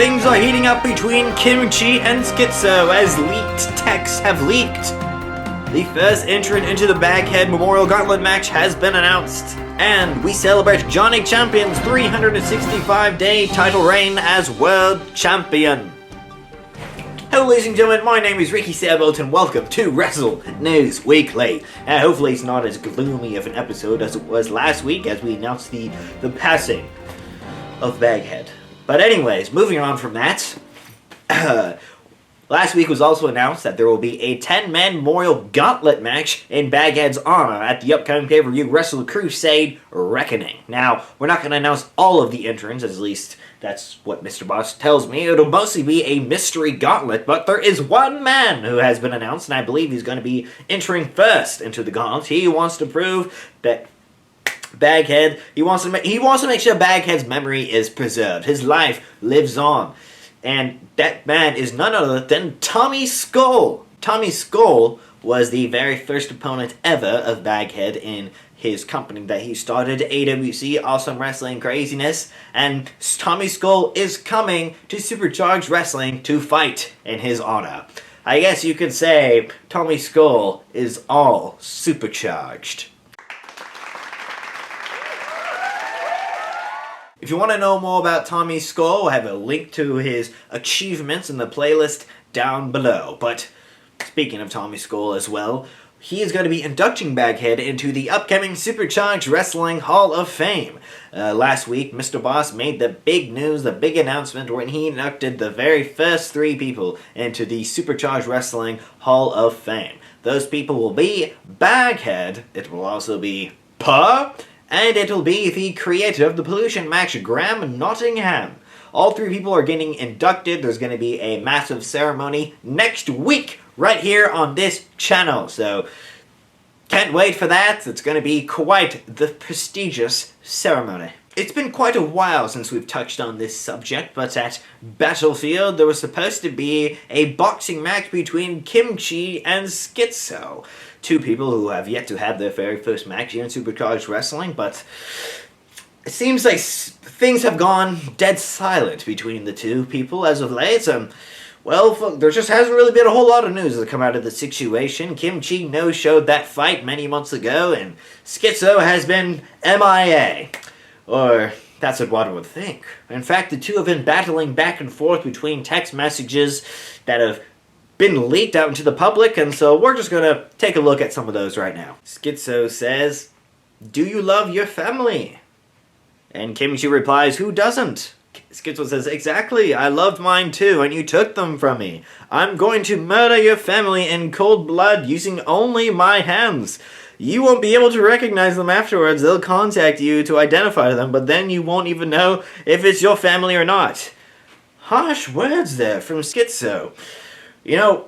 Things are heating up between Kimchee and Skitzo as leaked texts have leaked. The first entrant into the Baghead Memorial Gauntlet match has been announced. And we celebrate Johnny Champion's 365-day title reign as World Champion. Hello ladies and gentlemen, my name is Ricky Sabolt and welcome to Wrestle News Weekly. Hopefully it's not as gloomy of an episode as it was last week as we announced the passing of Baghead. But anyways, moving on from that, last week was also announced that there will be a 10-man Memorial Gauntlet match in Baghead's honor at the upcoming pay-per-view Wrestle Crusade Reckoning. Now, we're not going to announce all of the entrants, at least that's what Mr. Boss tells me. It'll mostly be a mystery gauntlet, but there is one man who has been announced, and I believe he's going to be entering first into the gauntlet. He wants to prove that Baghead, he wants to make sure Baghead's memory is preserved. His life lives on. And that man is none other than Tommy Skull. Tommy Skull was the very first opponent ever of Baghead in his company that he started, AWC, Awesome Wrestling Craziness. And Tommy Skull is coming to Supercharged Wrestling to fight in his honor. I guess you could say Tommy Skull is all supercharged. If you want to know more about Tommy Skull, I have a link to his achievements in the playlist down below. But speaking of Tommy Skull as well, he is going to be inducting Baghead into the upcoming Supercharged Wrestling Hall of Fame. Last week, Mr. Boss made the big news, the big announcement when he inducted the very first 3 people into the Supercharged Wrestling Hall of Fame. Those people will be Baghead, it will also be Purr, and it'll be the creator of the Pollution match, Graham Nottingham. All 3 people are getting inducted. There's going to be a massive ceremony next week right here on this channel. So, can't wait for that. It's going to be quite the prestigious ceremony. It's been quite a while since we've touched on this subject, but at Battlefield there was supposed to be a boxing match between Kimchee and Skitzo. 2 people who have yet to have their very first match here in Supercharged Wrestling, but it seems like things have gone dead silent between the 2 people as of late. Well, there just hasn't really been a whole lot of news that come out of the situation. Kimchee no-showed that fight many months ago, and Skitzo has been MIA. Or that's what one would think. In fact, the 2 have been battling back and forth between text messages that have been leaked out into the public, and so we're just going to take a look at some of those right now. Skitzo says, "Do you love your family?" And Kimchee replies, "Who doesn't?" Skitzo says, "Exactly, I loved mine too, and you took them from me. I'm going to murder your family in cold blood using only my hands. You won't be able to recognize them afterwards. They'll contact you to identify them, but then you won't even know if it's your family or not." Harsh words there from Skitzo. You know,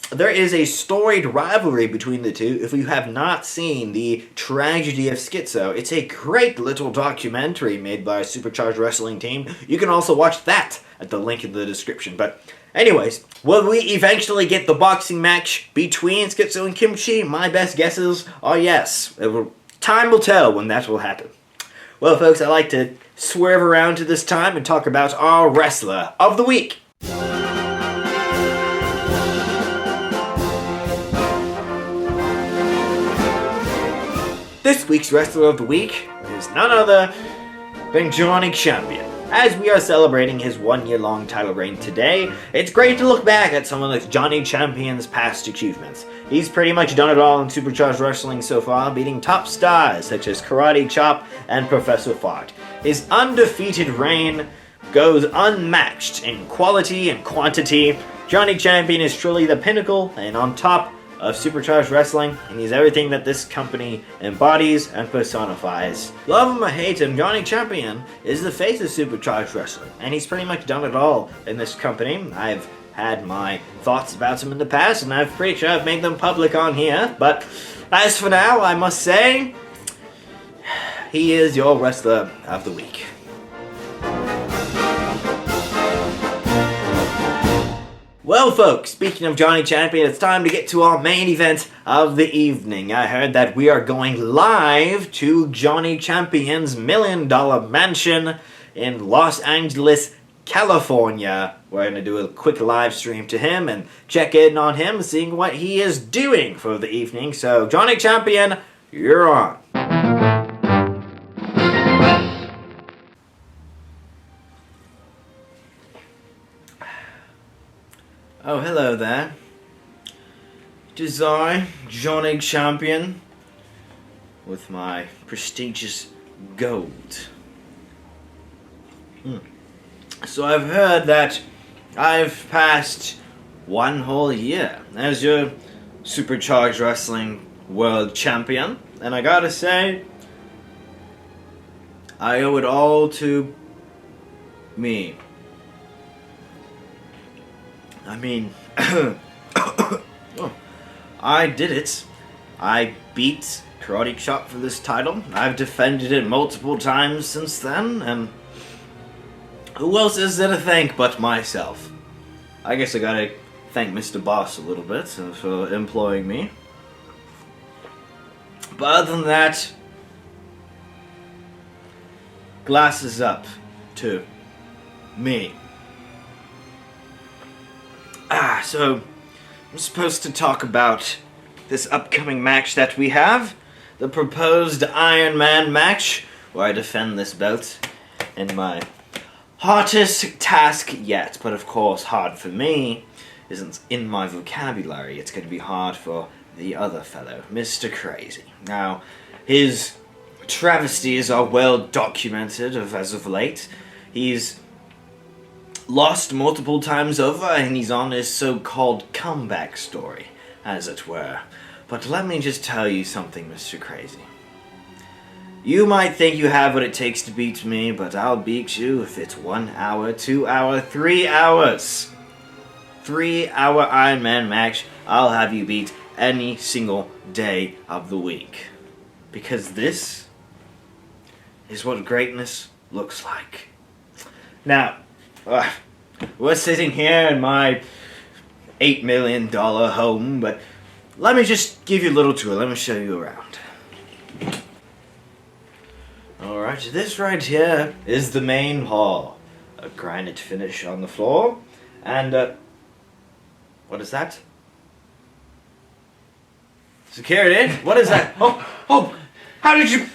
there is a storied rivalry between the 2. If you have not seen the tragedy of Skitzo, it's a great little documentary made by a Supercharged Wrestling team. You can also watch that at the link in the description. But anyways, will we eventually get the boxing match between Skitzo and Kimchee? My best guesses are yes. Time will tell when that will happen. Well, folks, I like to swerve around to this time and talk about our Wrestler of the Week. This week's Wrestler of the Week is none other than Johnny Champion. As we are celebrating his 1-year-long title reign today, it's great to look back at some of Johnny Champion's past achievements. He's pretty much done it all in Supercharged Wrestling so far, beating top stars such as Karate Chop and Professor Fart. His undefeated reign goes unmatched in quality and quantity. Johnny Champion is truly the pinnacle and on top of Supercharged Wrestling, and he's everything that this company embodies and personifies. Love him or hate him, Johnny Champion is the face of Supercharged Wrestling, and he's pretty much done it all in this company. I've had my thoughts about him in the past, and I'm pretty sure I've made them public on here, but as for now, I must say, he is your Wrestler of the Week. Well folks, speaking of Johnny Champion, it's time to get to our main event of the evening. I heard that we are going live to Johnny Champion's $1 Million Mansion in Los Angeles, California. We're going to do a quick live stream to him and check in on him, seeing what he is doing for the evening. So, Johnny Champion, you're on. Oh, hello there. It is I, Johnny Champion, with my prestigious gold. So I've heard that I've passed one whole year as your Supercharged Wrestling World Champion, and I gotta say, I owe it all to me. I mean, I did it. I beat Karate Chop for this title. I've defended it multiple times since then, and who else is there to thank but myself? I guess I gotta thank Mr. Boss a little bit for employing me. But other than that, glasses up to me. So I'm supposed to talk about this upcoming match that we have, the proposed Iron Man match, where I defend this belt in my hardest task yet. But of course, hard for me isn't in my vocabulary. It's going to be hard for the other fellow, Mr. Crazy. Now, his travesties are well documented as of late. He's lost multiple times over, and he's on his so-called comeback story, as it were. But let me just tell you something, Mr. Crazy. You might think you have what it takes to beat me, but I'll beat you if it's 1 hour, 2 hour, 3 hours. 3-hour Iron Man match, I'll have you beat any single day of the week. Because this is what greatness looks like. Now, we're sitting here in my $8 million home, but let me just give you a little tour. Let me show you around. Alright, this right here is the main hall. A granite finish on the floor, and what is that? Security? What is that? Oh! How did you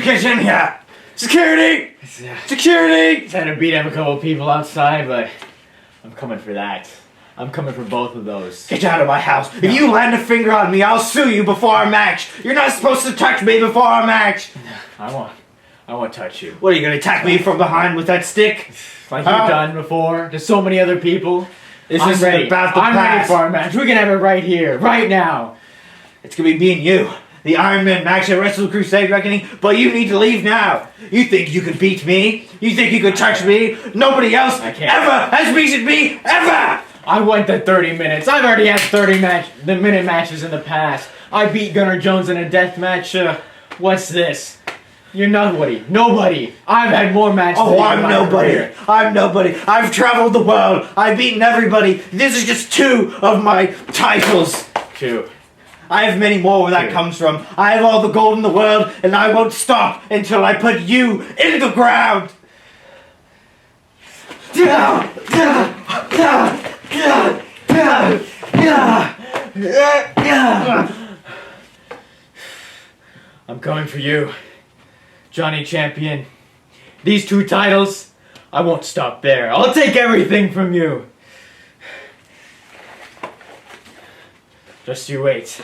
get in here? Security! Security! Trying to beat up a couple of people outside, but I'm coming for that. I'm coming for both of those. Get out of my house. No. If you land a finger on me, I'll sue you before our match. You're not supposed to touch me before our match. I won't touch you. What, are you going to attack me from behind with that stick? Like you've done before to so many other people. I'm ready for our match. We can have it right here, right now. It's going to be me and you. The Iron Man match at Wrestle Crusade Reckoning, but you need to leave now. You think you could beat me? You think you could touch me? Nobody else ever has beaten me, ever! I went the 30 minutes. I've already had 30-minute matches in the past. I beat Gunnar Jones in a death match. What's this? You're nobody. Nobody. I've had more matches than you. I'm nobody. I'm nobody. I've traveled the world. I've beaten everybody. This is just 2 of my titles. 2. I have many more where that comes from. I have all the gold in the world, and I won't stop until I put you in the ground. I'm coming for you, Johnny Champion. These 2 titles, I won't stop there. I'll take everything from you. Just you wait.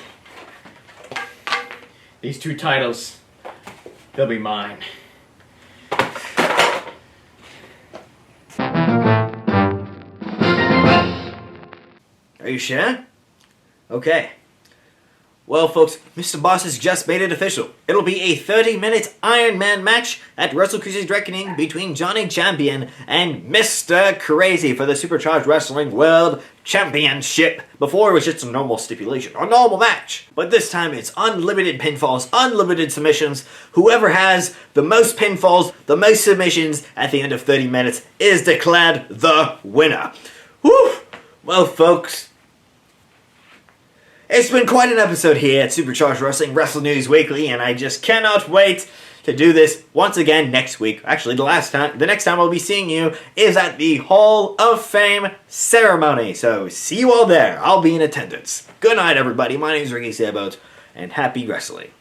These 2 titles, they'll be mine. Are you sure? Okay. Well, folks, Mr. Boss has just made it official. It'll be a 30-minute Iron Man match at Wrestle Crusade Reckoning between Johnny Champion and Mr. Crazy for the Supercharged Wrestling World Championship. Before, it was just a normal stipulation, a normal match. But this time, it's unlimited pinfalls, unlimited submissions. Whoever has the most pinfalls, the most submissions at the end of 30 minutes is declared the winner. Whew! Well, folks, it's been quite an episode here at Supercharged Wrestling, Wrestle News Weekly, and I just cannot wait to do this once again next week. Actually, the next time I'll be seeing you is at the Hall of Fame ceremony. So see you all there. I'll be in attendance. Good night, everybody. My name is Ricky Sabot, and happy wrestling.